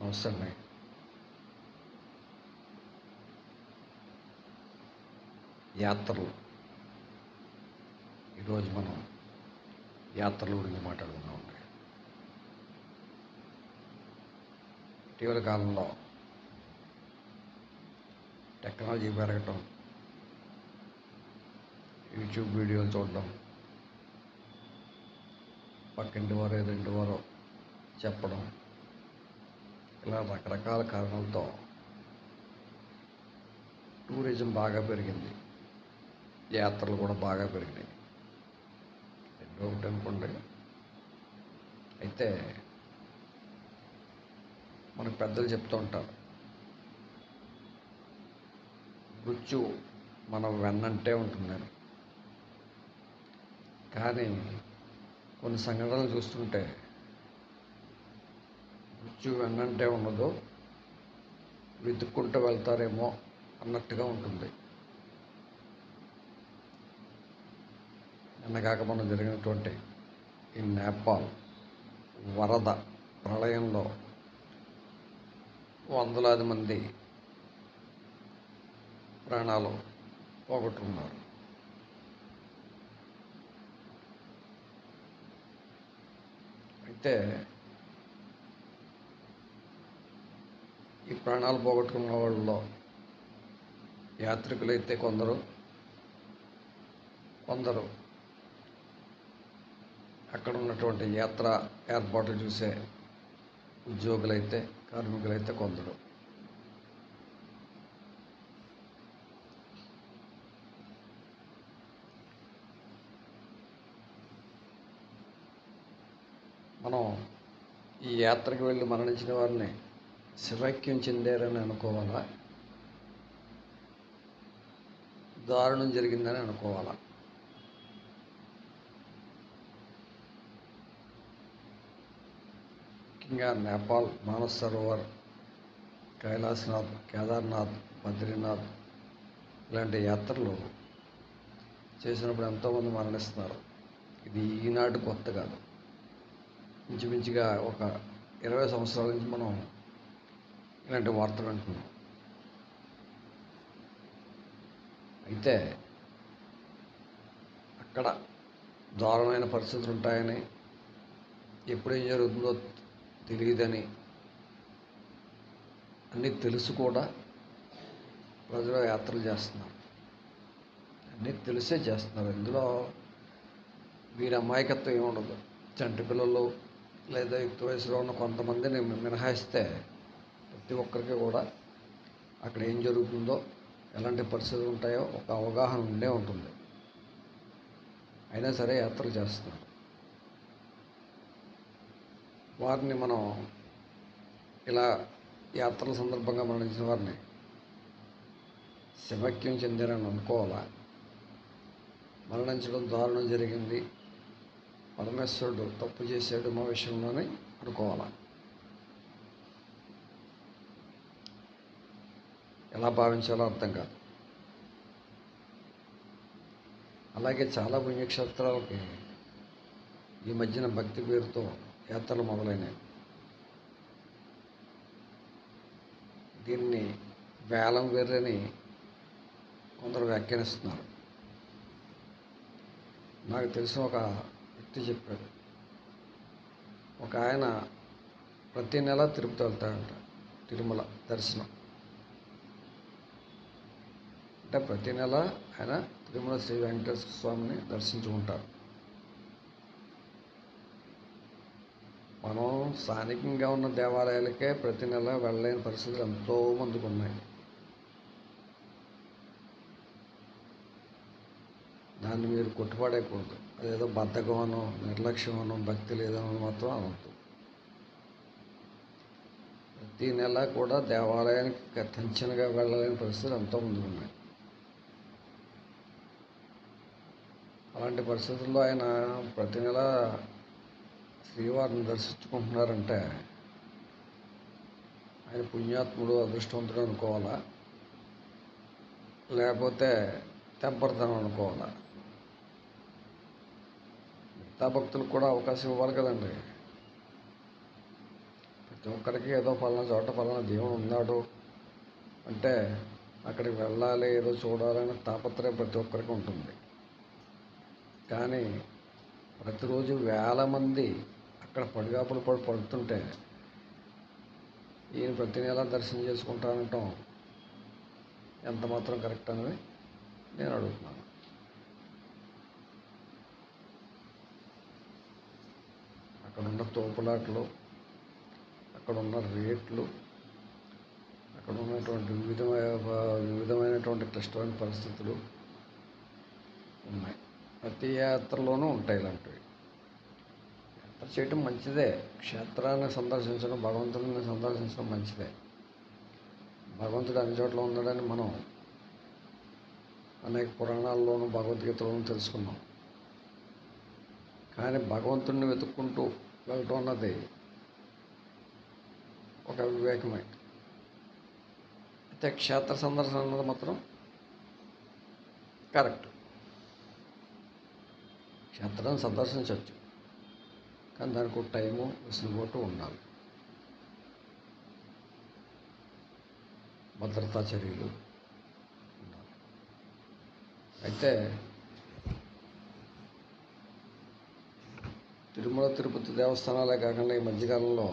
నమస్తే అండి. యాత్రలు. ఈరోజు మనం యాత్రల గురించి మాట్లాడుకుందామండి. ఇటీవల కాలంలో టెక్నాలజీ పెరగటం, యూట్యూబ్ వీడియోలు చూడడం, పక్కింటి వారు ఎదురింటి వారు చెప్పడం, ఇలా రకరకాల కారణాలతో టూరిజం బాగా పెరిగింది. యాత్రలు కూడా బాగా పెరిగినాయి. రెండో ఒకటి అనుకోండి. అయితే మనకు పెద్దలు చెప్తూ ఉంటారు, మృత్యు మనం వెన్నంటే ఉంటుందని. కానీ కొన్ని సంఘటనలు చూస్తుంటే మృత్యు వెన్నంటే ఉండదు, వెతుక్కుంటూ వెళ్తారేమో అన్నట్టుగా ఉంటుంది. నిన్నగాక మనం జరిగినటువంటి ఈ నేపాల్ వరద ప్రళయంలో వందలాది మంది ప్రాణాలు పోగొట్టుకున్నారు. అయితే ఈ ప్రాణాలు పోగొట్టుకున్న వాళ్ళలో యాత్రికులైతే కొందరు అక్కడ ఉన్నటువంటి యాత్ర ఏర్పాట్లు చూసే ఉద్యోగులైతే, కార్మికులైతే కొందరు. మనం ఈ యాత్రకు వెళ్ళి మరణించిన వారిని శివైక్యం చెందారని అనుకోవాలా, దారుణం జరిగిందని అనుకోవాలా? ముఖ్యంగా నేపాల్, మానస్ సరోవర్, కైలాసనాథ్, కేదార్నాథ్, బద్రీనాథ్ ఇలాంటి యాత్రలు చేసినప్పుడు ఎంతోమంది మరణిస్తున్నారు. ఇది ఈనాడు కొత్త కాదు. ఇంచుమించుగా ఒక 20 సంవత్సరాల నుంచి మనం ఇలాంటి వార్తలు వింటున్నాం. అయితే అక్కడ దారుణమైన పరిస్థితులు ఉంటాయని, ఎప్పుడేం జరుగుతుందో తెలియదని అన్నీ తెలుసు కూడా ప్రజలు యాత్రలు చేస్తున్నారు. అన్నీ తెలిసే చేస్తున్నారు. ఇందులో వీరి అమాయకత్వం ఏముండదు. చంటి పిల్లలు లేదా యుక్త వయసులో ఉన్న కొంతమందిని మినహాయిస్తే ప్రతి ఒక్కరికి కూడా అక్కడ ఏం జరుగుతుందో, ఎలాంటి పరిస్థితులు ఉంటాయో ఒక అవగాహన ఉండే ఉంటుంది. అయినా సరే యాత్రలు చేస్తున్నారు. వారిని మనం ఇలా యాత్రల సందర్భంగా మరణించిన వారిని శివైక్యం చెందారని అనుకోవాలా? మరణించడం దారుణం జరిగింది, పరమేశ్వరుడు తప్పు చేశాడు మా విషయంలోనే అనుకోవాలా? ఎలా భావించాలో అర్థం కాదు. అలాగే చాలా పుణ్యక్షేత్రాలకి ఈ మధ్యన భక్తి పేరుతో యాత్రలు మొదలైనాయి. దీన్ని వేలం వెర్రని కొందరు వ్యాఖ్యానిస్తున్నారు. నాకు తెలిసిన ఒక వ్యక్తి చెప్పాడు, ఒక ఆయన ప్రతి నెల తిరుపతి వెళ్తాడంట, తిరుమల దర్శనం. అంటే ప్రతి నెల ఆయన తిరుమల శ్రీ వెంకటేశ్వర స్వామిని దర్శించుకుంటారు. మనం స్థానికంగా ఉన్న దేవాలయాలకే ప్రతి నెల వెళ్ళలేని పరిస్థితులు ఎంతో మందికి ఉన్నాయి. దాన్ని మీరు కొట్టుపడేయకూడదు. అదేదో బద్ధకమనో, నిర్లక్ష్యమనో, భక్తి లేదనో మాత్రం అనవద్దు. ప్రతి నెల కూడా దేవాలయానికి టెన్షన్గా వెళ్ళలేని పరిస్థితులు ఎంతోమంది ఉన్నాయి. అలాంటి పరిస్థితుల్లో ఆయన ప్రతి నెల శ్రీవారిని దర్శించుకుంటున్నారంటే ఆయన పుణ్యాత్ముడు, అదృష్టవంతుడు అనుకోవాలా, లేకపోతే తెంపరతనం అనుకోవాలా? మిగతా భక్తులకు కూడా అవకాశం ఇవ్వాలి కదండి. ప్రతి ఒక్కరికి ఏదో పలానా చోట పలానా దేవుడు ఉన్నాడు అంటే అక్కడికి వెళ్ళాలి, ఏదో చూడాలనే తాపత్రయం ప్రతి ఒక్కరికి ఉంటుంది. కానీ ప్రతిరోజు వేల మంది అక్కడ పడిగాపులు పడుతుంటే ఈయన ప్రతి నెల దర్శనం చేసుకుంటానంటాం ఎంత మాత్రం కరెక్ట్ అనేది నేను అడుగుతున్నాను. అక్కడున్న తోపులాట్లు, అక్కడున్న రేట్లు, అక్కడ ఉన్నటువంటి వివిధమైనటువంటి క్లిష్టమైన పరిస్థితులు ఉన్నాయి. ప్రతి యాత్రలోనూ ఉంటాయి ఇలాంటివి. యాత్ర చేయటం మంచిదే, క్షేత్రాన్ని సందర్శించడం, భగవంతుడిని సందర్శించడం మంచిదే. భగవంతుడు అన్ని చోట్ల ఉన్నాడని మనం అనేక పురాణాల్లోనూ భగవద్గీతలోనూ తెలుసుకున్నాం. కానీ భగవంతుడిని వెతుక్కుంటూ వెళ్ళటం అన్నది ఒక వివేకమే. అయితే క్షేత్ర సందర్శన అన్నది మాత్రం కరెక్ట్. క్షేత్రాన్ని సందర్శించవచ్చు, కానీ దానికి ఒక టైము, వెసులుబాటు ఉండాలి. భద్రతా చర్యలు ఉండాలి. అయితే తిరుమల తిరుపతి దేవస్థానాలే కాకుండా ఈ మధ్యకాలంలో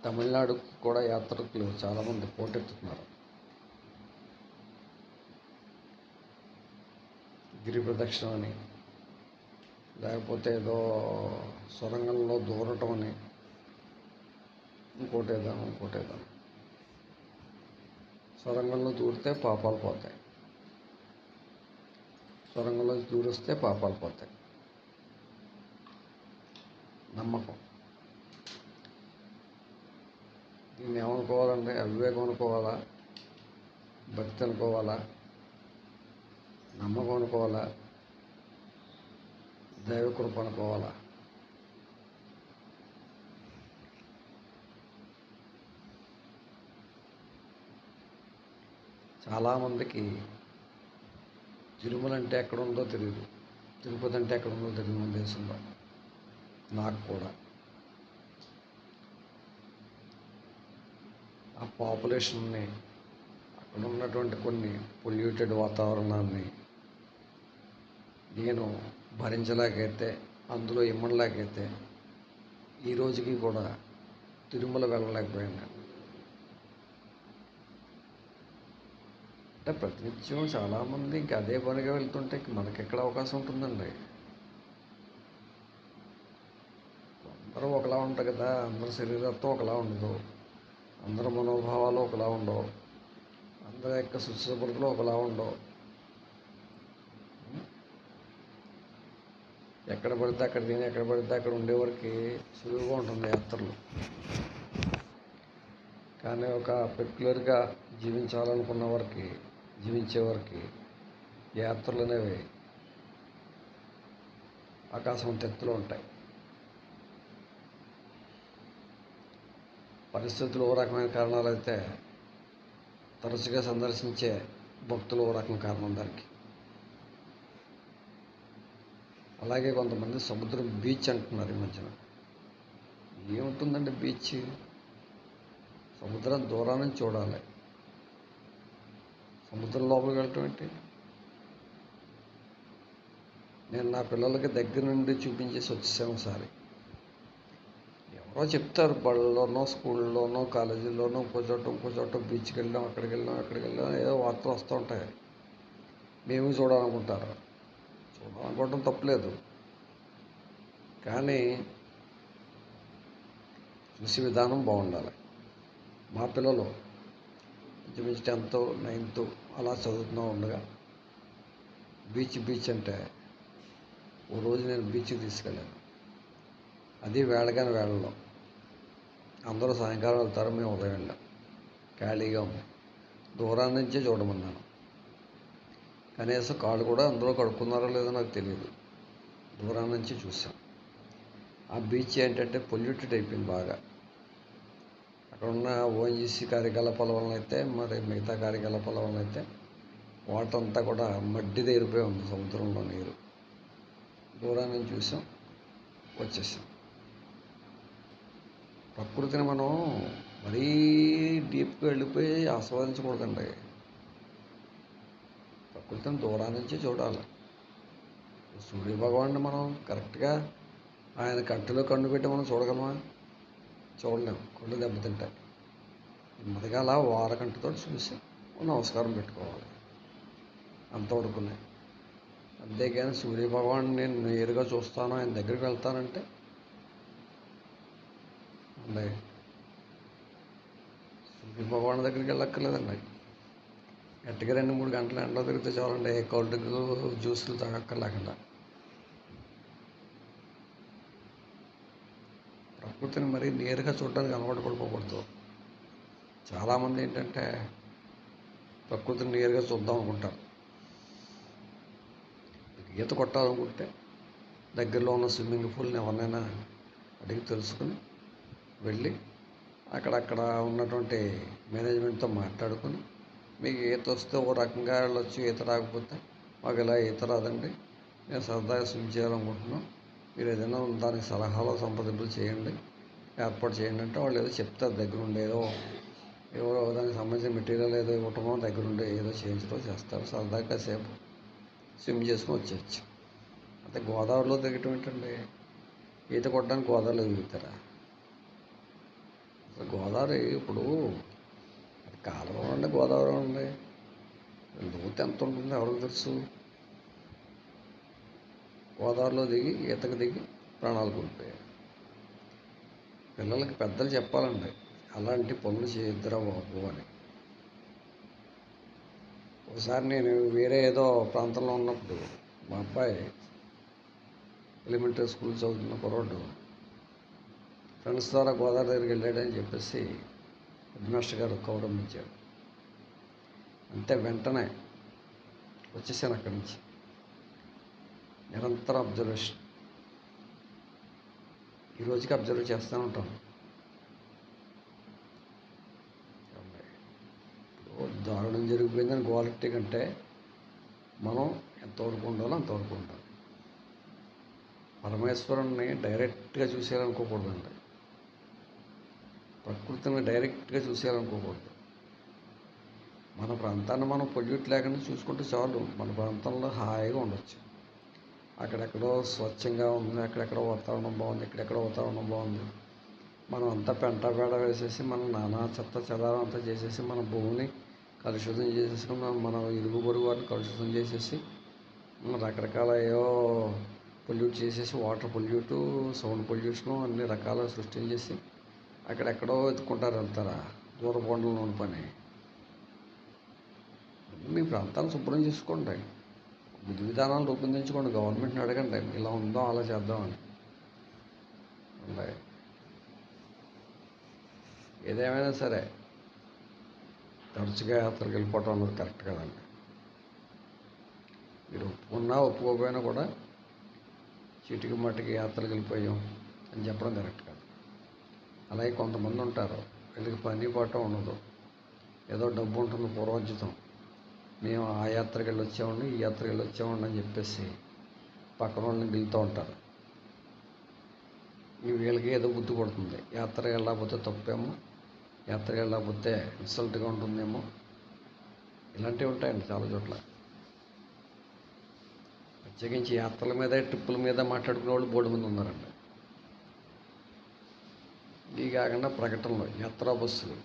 తమిళనాడుకు కూడా యాత్రికులు చాలామంది పోటెత్తుతున్నారు. గిరి ప్రదక్షిణ అని, లేకపోతే ఏదో సొరంగంలో దూరటం అని, ఇంకోటేదాను. సొరంగంలో దూరితే పాపాలు పోతాయి, సొరంగంలో దూరిస్తే పాపాలు పోతాయి. నమ్మకం. దీన్ని ఏమనుకోవాలంటే అవివేకం అనుకోవాలా, భక్తి అనుకోవాలా, నమ్మకం అనుకోవాలా, దైవకృప అనుకోవాలా? చాలామందికి తిరుమల అంటే ఎక్కడుందో తెలియదు, తిరుపతి అంటే ఎక్కడుందో తెలియదు మన దేశంలో. నాకు కూడా ఆ పాపులేషన్ని, అక్కడ ఉన్నటువంటి కొన్ని పొల్యూటెడ్ వాతావరణాన్ని నేను భరించలేకైతే, అందులో ఇమ్మడలేకైతే ఈ రోజుకి కూడా తిరుమల వెళ్ళలేకపోయాను. అంటే ప్రతినిత్యం చాలామంది ఇంక అదే పనిగా వెళ్తుంటే మనకెక్కడ అవకాశం ఉంటుందండి? అందరూ ఒకలా ఉంటారు కదా, అందరి శరీరత్వం ఒకలా ఉండదు, అందరి మనోభావాలు ఒకలా ఉండవు, అందరి యొక్క శుచిశుభ్రతలు ఒకలా ఉండవు. ఎక్కడ పడితే అక్కడ తిని, ఎక్కడ పడితే అక్కడ ఉండేవారికి సులువుగా ఉంటుంది యాత్రలు. కానీ ఒక పెక్యులర్గా జీవించాలనుకున్న వారికి, జీవించేవారికి యాత్రలు అనేవి ఆకాశం ఎత్తులో ఉంటాయి. పరిస్థితులు ఓ రకమైన కారణాలు అయితే తరచుగా సందర్శించే భక్తులు ఓ రకం కారణం దానికి. అలాగే కొంతమంది సముద్రం బీచ్ అంటున్నారు ఈ మధ్యన. ఏముంటుందండి బీచ్? సముద్రం దూరం నుంచి చూడాలి, సముద్రం లోపలికి వెళ్ళటం ఏంటి? నేను నా పిల్లలకి దగ్గర నుండి చూపించేసి వచ్చేసాను ఒకసారి. ఎవరో చెప్తారు, బళ్ళలోనో, స్కూల్లోనో, కాలేజీల్లోనో, ఇంకో చోట బీచ్కి వెళ్ళాం, అక్కడికి వెళ్ళాం, ఏదో వార్తలు వస్తూ ఉంటాయి. మేము చూడాలనుకుంటారు. చూడాలనుకోవడం తప్పలేదు, కానీ చూసే విధానం బాగుండాలి. మా పిల్లలు ఇంచుమించు 10th 9th అలా చదువుతూ ఉండగా బీచ్ అంటే ఓ రోజు నేను బీచ్కి తీసుకెళ్ళాను. అది వేళలో. అందరూ సాయంకాలం వెళ్తారు, మేము ఉదయం వెళ్ళాం. ఖాళీగా ఉంది, దూరం నుంచే చూడమన్నాను. కనీసం కాళ్ళు కూడా అందులో కడుక్కున్నారో లేదో నాకు తెలియదు, దూరం నుంచి చూసాం. ఆ బీచ్ ఏంటంటే పొల్యూటెడ్ అయిపోయింది బాగా. అక్కడ ఉన్న ఓఎన్జీసీ కార్యకలాపాల వలన అయితే, మరి మిగతా కార్యకలాపాల వలన అయితే వాటర్ అంతా కూడా మడ్డి తేరిపోయి ఉంది, సముద్రంలో నీరు. దూరం నుంచి చూసాం, వచ్చేసాం. ప్రకృతిని మనం మరీ డీప్గా వెళ్ళిపోయి ఆస్వాదించకూడదండి. ప్రకృతిని దూరం నుంచి చూడాలి. సూర్యభగవాన్ని మనం కరెక్ట్గా ఆయన కంటిలో కన్ను పెట్టి మనం చూడగలమా? చూడలేము, కళ్ళు దెబ్బతింటాయి. నెమ్మదిగా అలా వారకంటితో చూసి నమస్కారం పెట్టుకోవాలి, అంతవరకునే. అంతేగాని సూర్యభగవాన్ నేను నేరుగా చూస్తాను, ఆయన దగ్గరికి వెళ్తానంటే అండి, సూర్యభగవాన్ దగ్గరికి వెళ్ళక్కర్లేదండి. గట్టిగా 2-3 గంటలు ఎండలో తిరిగితే చాలండి, ఏ కోల్డ్ డ్రింక్లు జ్యూసులు తాగక్కర్లేకుండా. ప్రకృతిని మరీ నేరుగా చూడడానికి అలవాటు పడిపోకూడదు. చాలామంది ఏంటంటే ప్రకృతిని నేరుగా చూద్దాం అనుకుంటారు. ఈత కొట్టాలనుకుంటే దగ్గరలో ఉన్న స్విమ్మింగ్ పూల్ని ఎవరినైనా అడిగి తెలుసుకుని వెళ్ళి అక్కడక్కడ ఉన్నటువంటి మేనేజ్మెంట్తో మాట్లాడుకుని, మీకు ఈత వస్తే ఓ రకంగా వెళ్ళొచ్చు, ఈత రాకపోతే మాకు ఇలా ఈత రాదండి, నేను సరదాగా స్విమ్ చేయాలనుకుంటున్నాం, మీరు ఏదైనా దానికి సలహాలు సంప్రదింపులు చేయండి, ఏర్పాటు చేయండి అంటే వాళ్ళు ఏదో చెప్తారు. దగ్గరుండి ఏవో దానికి సంబంధించిన మెటీరియల్ ఏదో ఇవ్వటమో, దగ్గరుండి ఏదో చేయించడం చేస్తారు. సరదాగా కాసేపు స్విమ్ చేసుకుని వచ్చేయచ్చు. అయితే గోదావరిలో దిగటం ఏంటండి? ఈత కొట్టడానికి గోదావరిలో దిగుతారా? అసలు గోదావరి ఇప్పుడు అది కాలువ ఉండి గోదావరి ఉంది, లోతు ఎంత ఉంటుందో ఎవరికి తెలుసు? గోదావరిలో దిగి ఈతకు దిగి ప్రాణాలు కోల్పోయారు. పిల్లలకి పెద్దలు చెప్పాలండి, అలాంటి పనులు చేయొద్దురా బాబు అని. ఒకసారి నేను వేరే ఏదో ప్రాంతంలో ఉన్నప్పుడు మా అబ్బాయి ఎలిమెంటరీ స్కూల్ చదువుతున్న కుర్రాడు ఫ్రెండ్స్ ద్వారా గోదావరి దగ్గరికి వెళ్ళాడని చెప్పేసి హెడ్ మాస్టర్ గారు కౌరమించాడు. అంతే వెంటనే వచ్చేసాను అక్కడి నుంచి. నిరంతరం అబ్జర్వేషన్, ఈ రోజుకి అబ్జర్వ్ చేస్తూనే ఉంటాను. దారుణం జరిగిపోయిందని గోలెట్టే కంటే మనం ఎంతవరకు ఉండాలో అంతవరకు ఉండాలి. పరమేశ్వరుణ్ణి డైరెక్ట్గా చూసేయాలనుకోకూడదండి, ప్రకృతిని డైరెక్ట్గా చూసేయాలనుకోకూడదు. మన ప్రాంతాన్ని మనం పొల్యూట్ లేకుండా చూసుకుంటే చాలు, మన ప్రాంతంలో హాయిగా ఉండొచ్చు. అక్కడెక్కడో స్వచ్ఛంగా ఉంది, అక్కడెక్కడో వాతావరణం బాగుంది, ఇక్కడెక్కడో వాతావరణం బాగుంది. మనం అంతా పెంట వేసేసి మనం నానా చెత్త చెదారం అంతా చేసేసి మన భూమిని కలుషితం చేసేసుకుని మన ఇరుగు పొరుగు వారిని కలుషితం చేసేసి రకరకాల ఏవో పొల్యూట్ చేసేసి, వాటర్ పొల్యూటు, సౌండ్ పొల్యూషను అన్ని రకాల సృష్టించేసి అక్కడెక్కడో ఎత్తుకుంటారు, వెళ్తారా దూర కొండల పని. మీ ప్రాంతాన్ని శుభ్రం చేసుకోండి, విధి విధానాలు రూపొందించుకోండి, గవర్నమెంట్ని అడగండి ఇలా ఉందో అలా చేద్దామని. ఏదేమైనా సరే తరచుగా యాత్రలకు వెళ్ళిపోవటం అన్నది కరెక్ట్ కదండి. మీరు ఒప్పుకున్నా ఒప్పుకోకపోయినా కూడా చీటికి మట్టికి యాత్రలకు వెళ్ళిపోయాం అని చెప్పడం కరెక్ట్ కాదు. అలాగే కొంతమంది ఉంటారు, వీళ్ళకి పని పాట ఉండదు, ఏదో డబ్బు ఉంటుంది పూర్వోచితం, మేము ఆ యాత్రకి వెళ్ళి వచ్చామండి, ఈ యాత్రకి వెళ్ళి వచ్చామండి అని చెప్పేసి పక్కన వాళ్ళని గిలుతూ ఉంటారు. వీళ్ళకి ఏదో బుద్ధి పడుతుంది, యాత్రకి వెళ్ళకపోతే తప్పేమో, యాత్రకి వెళ్ళకపోతే ఇన్సల్ట్గా ఉంటుందేమో, ఇలాంటివి ఉంటాయండి చాలా చోట్ల. ప్రత్యేకించి యాత్రల మీద ట్రిప్పుల మీద మాట్లాడుకునే వాళ్ళు బోర్డు మంది ఉన్నారండి. ఇవి కాకుండా ప్రకటనలు, యాత్రా బస్సులు,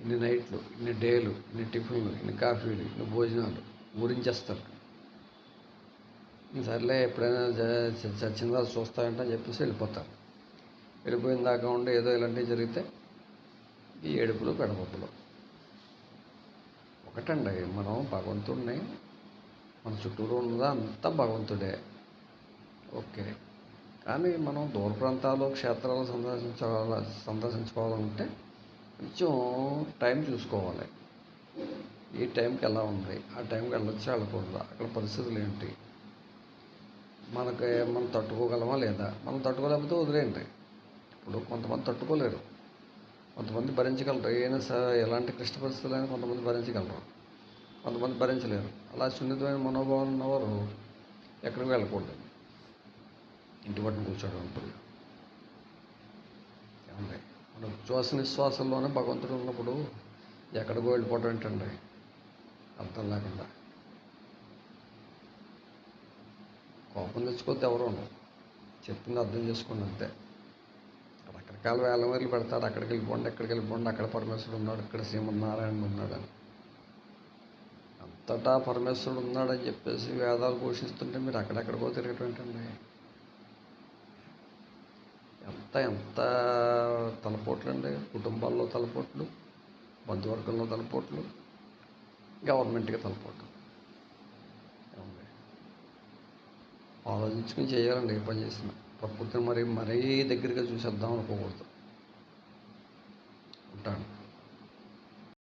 ఇన్ని నైట్లు, ఇన్ని డేలు, ఇన్ని టిఫిన్లు, ఇన్ని కాఫీలు, ఇన్ని భోజనాలు ఊరించేస్తారు. సర్లే ఎప్పుడైనా చచ్చిన తర్వాత చూస్తాయంటే అని చెప్పేసి వెళ్ళిపోతారు. వెళ్ళిపోయిన దాకా ఉండి ఏదో ఇలాంటివి జరిగితే ఈ ఏడుపులు పెడపప్పులు. ఒకటండి, మనం భగవంతుడిని, మన చుట్టూరు ఉన్నదా అంతా భగవంతుడే, ఓకే. కానీ మనం దూర ప్రాంతాలు, క్షేత్రాలు సందర్శించుకోవాలంటే కొంచెం టైం చూసుకోవాలి. ఈ టైంకి ఎలా ఉంది, ఆ టైంకి వెళ్ళొచ్చా వెళ్ళకూడదా, అక్కడ పరిస్థితులు ఏంటి, మనం తట్టుకోగలమా లేదా. మనం తట్టుకోలేకపోతే వదిలేయండి. ఇప్పుడు కొంతమంది తట్టుకోలేరు, కొంతమంది భరించగలరు. ఎలాంటి క్లిష్ట పరిస్థితులైనా కొంతమంది భరించగలరు, కొంతమంది భరించలేరు. అలా సున్నితమైన మనోభావం ఉన్నవారు ఎక్కడికి వెళ్ళకూడదు, ఇంటి పట్టున కూర్చోవడం ఉంటుంది. ఉచ్ఛ్వాస నిశ్వాసంలోనే భగవంతుడు ఉన్నప్పుడు ఎక్కడికో వెళ్ళిపోవటం ఏంటండి అర్థం లేకుండా. కోపం తెచ్చుకోవద్దు ఎవరు చెప్పింది అర్థం చేసుకోండి అంతే. రకరకాల వేలమేర్లు పెడతాడు, అక్కడికి వెళ్ళిపోండి ఎక్కడికి వెళ్ళిపోండి, అక్కడ పరమేశ్వరుడు ఉన్నాడు, ఇక్కడ శ్రీమన్నారాయణ ఉన్నాడని. అంతటా పరమేశ్వరుడు ఉన్నాడని చెప్పేసి వేదాలు పోషిస్తుంటే మీరు అక్కడెక్కడికో తిరగటం ఏంటండి. ఎంత తలపోట్లు అండి. కుటుంబాల్లో తలపోట్లు, బంధువర్గంలో తలపోట్లు, గవర్నమెంట్కి తలపోట్లు. ఆలోచించుకుని చేయాలండి ఏ పని చేసినా. ప్రకృతిని మరీ దగ్గరగా చూసేద్దాం అనుకోకూడదు. ఉంటాను.